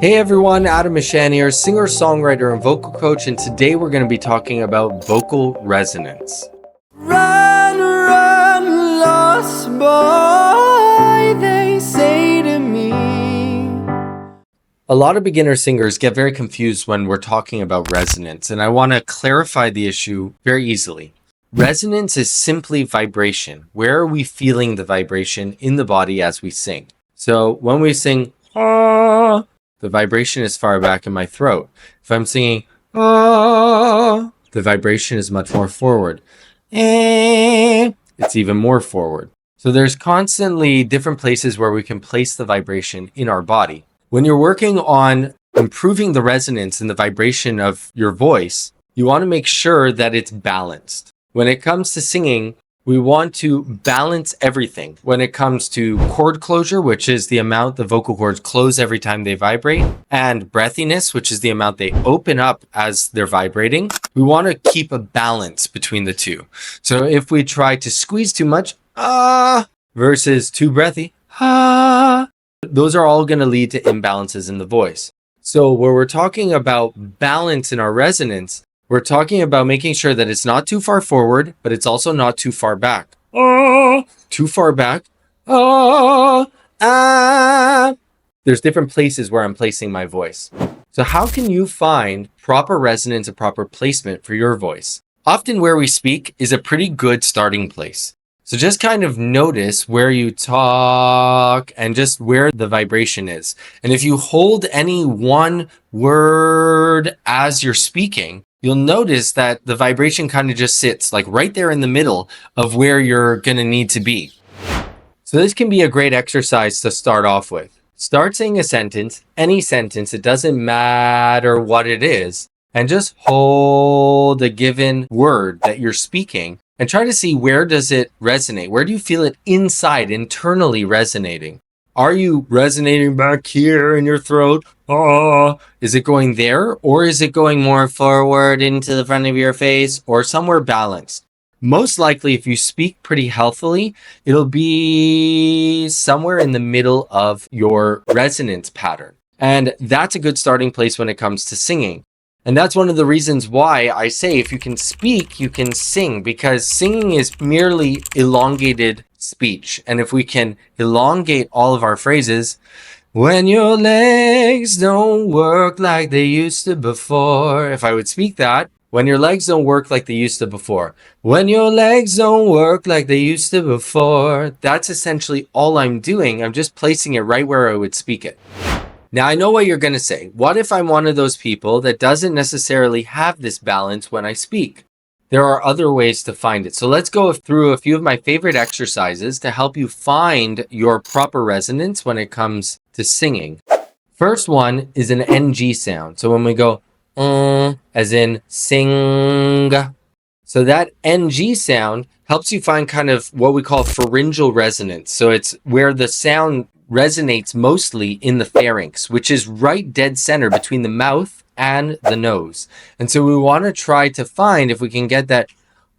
Hey everyone, Mishan here, singer, songwriter, and vocal coach, and today we're going to be talking about vocal resonance. Run, run, lost boy, they say to me. A lot of beginner singers get very confused when we're talking about resonance, and I want to clarify the issue very easily. Resonance is simply vibration. Where are we feeling the vibration in the body as we sing? So when we sing, ah, the vibration is far back in my throat. If I'm singing, ah, the vibration is much more forward. It's even more forward. So there's constantly different places where we can place the vibration in our body. When you're working on improving the resonance and the vibration of your voice, you want to make sure that it's balanced. When it comes to singing, we want to balance everything. When it comes to chord closure, which is the amount the vocal cords close every time they vibrate, and breathiness, which is the amount they open up as they're vibrating, we want to keep a balance between the two. So if we try to squeeze too much, versus too breathy, those are all going to lead to imbalances in the voice. So where we're talking about balance in our resonance, we're talking about making sure that it's not too far forward, but it's also not too far back. Too far back. There's different places where I'm placing my voice. So how can you find proper resonance and proper placement for your voice? Often where we speak is a pretty good starting place. So just kind of notice where you talk and just where the vibration is. And if you hold any one word as you're speaking, you'll notice that the vibration kind of just sits like right there in the middle of where you're going to need to be. So this can be a great exercise to start off with. Start saying a sentence, any sentence, it doesn't matter what it is, and just hold a given word that you're speaking and try to see where does it resonate? Where do you feel it inside, internally resonating? Are you resonating back here in your throat? Is it going there? Or is it going more forward into the front of your face or somewhere balanced? Most likely, if you speak pretty healthily, it'll be somewhere in the middle of your resonance pattern. And that's a good starting place when it comes to singing. And that's one of the reasons why I say if you can speak, you can sing, because singing is merely elongated speech. And if we can elongate all of our phrases, when your legs don't work like they used to before. If I would speak that, when your legs don't work like they used to before. When your legs don't work like they used to before. That's essentially all I'm doing. I'm just placing it right where I would speak it. Now, I know what you're going to say. What if I'm one of those people that doesn't necessarily have this balance when I speak? There are other ways to find it. So let's go through a few of my favorite exercises to help you find your proper resonance when it comes to singing. First one is an NG sound. So when we go, as in sing. So that NG sound helps you find kind of what we call pharyngeal resonance. So it's where the sound resonates mostly in the pharynx, which is right dead center between the mouth and the nose. And so we want to try to find if we can get that,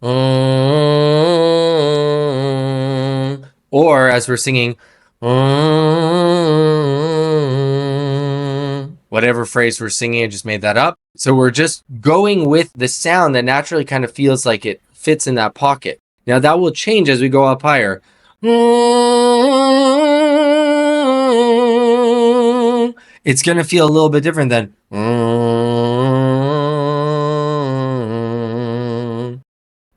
or as we're singing, whatever phrase we're singing, I just made that up. So we're just going with the sound that naturally kind of feels like it fits in that pocket. Now that will change as we go up higher. It's going to feel a little bit different than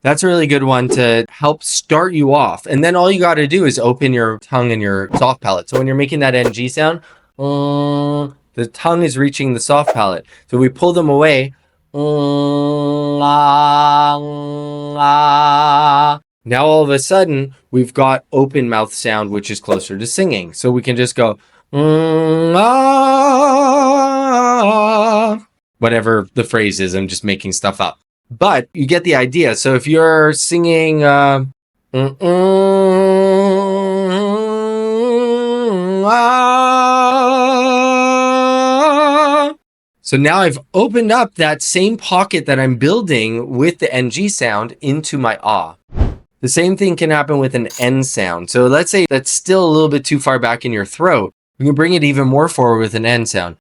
That's a really good one to help start you off. And then all you got to do is open your tongue and your soft palate. So when you're making that NG sound, the tongue is reaching the soft palate. So we pull them away. Now all of a sudden, we've got open mouth sound, which is closer to singing. So we can just go, whatever the phrase is. I'm just making stuff up. But you get the idea. So if you're singing, so now I've opened up that same pocket that I'm building with the NG sound into my ah. The same thing can happen with an N sound. So let's say that's still a little bit too far back in your throat. We can bring it even more forward with an N sound.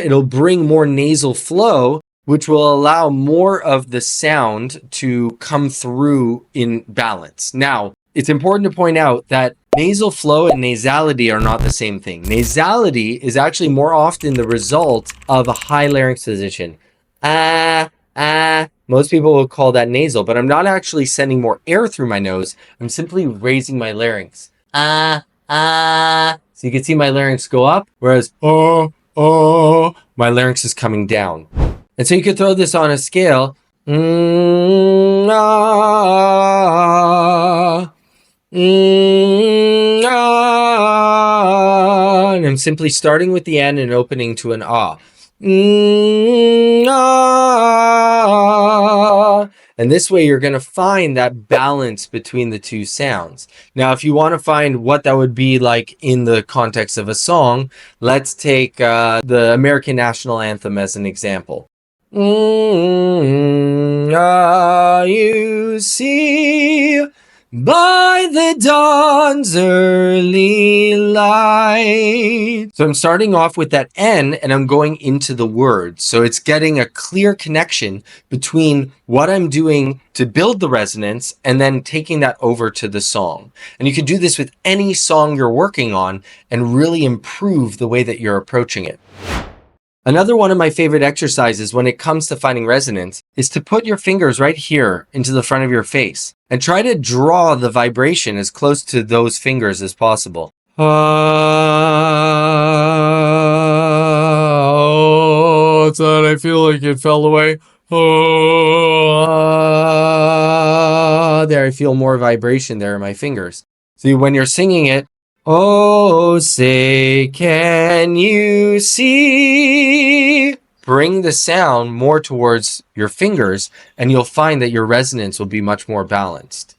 It'll bring more nasal flow, which will allow more of the sound to come through in balance. Now, it's important to point out that nasal flow and nasality are not the same thing. Nasality is actually more often the result of a high larynx position. Most people will call that nasal, but I'm not actually sending more air through my nose. I'm simply raising my larynx. So you can see my larynx go up, whereas my larynx is coming down. And so you could throw this on a scale. And I'm simply starting with the N and opening to an ah. And this way you're going to find that balance between the two sounds. Now, if you want to find what that would be like in the context of a song, let's take the American National Anthem as an example. You see by the dawn's early light. So I'm starting off with that N and I'm going into the word. So it's getting a clear connection between what I'm doing to build the resonance and then taking that over to the song. And you can do this with any song you're working on and really improve the way that you're approaching it. Another one of my favorite exercises when it comes to finding resonance is to put your fingers right here into the front of your face and try to draw the vibration as close to those fingers as possible. Oh, it's that I feel like it fell away. There, I feel more vibration there in my fingers. See, when you're singing it, oh, say, can you see? Bring the sound more towards your fingers, and you'll find that your resonance will be much more balanced.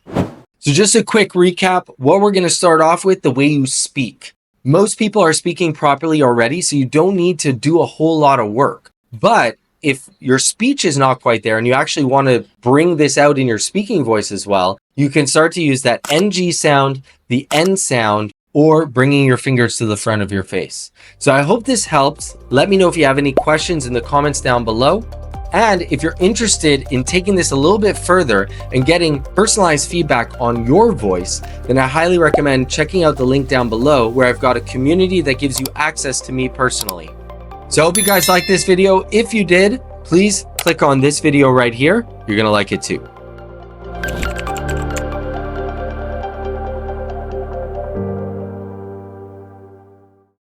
So just a quick recap, what we're going to start off with, the way you speak. Most people are speaking properly already, so you don't need to do a whole lot of work. But if your speech is not quite there and you actually want to bring this out in your speaking voice as well, you can start to use that NG sound, the N sound, or bringing your fingers to the front of your face. So I hope this helps. Let me know if you have any questions in the comments down below. And if you're interested in taking this a little bit further and getting personalized feedback on your voice, then I highly recommend checking out the link down below where I've got a community that gives you access to me personally. So I hope you guys liked this video. If you did, please click on this video right here. You're gonna like it too.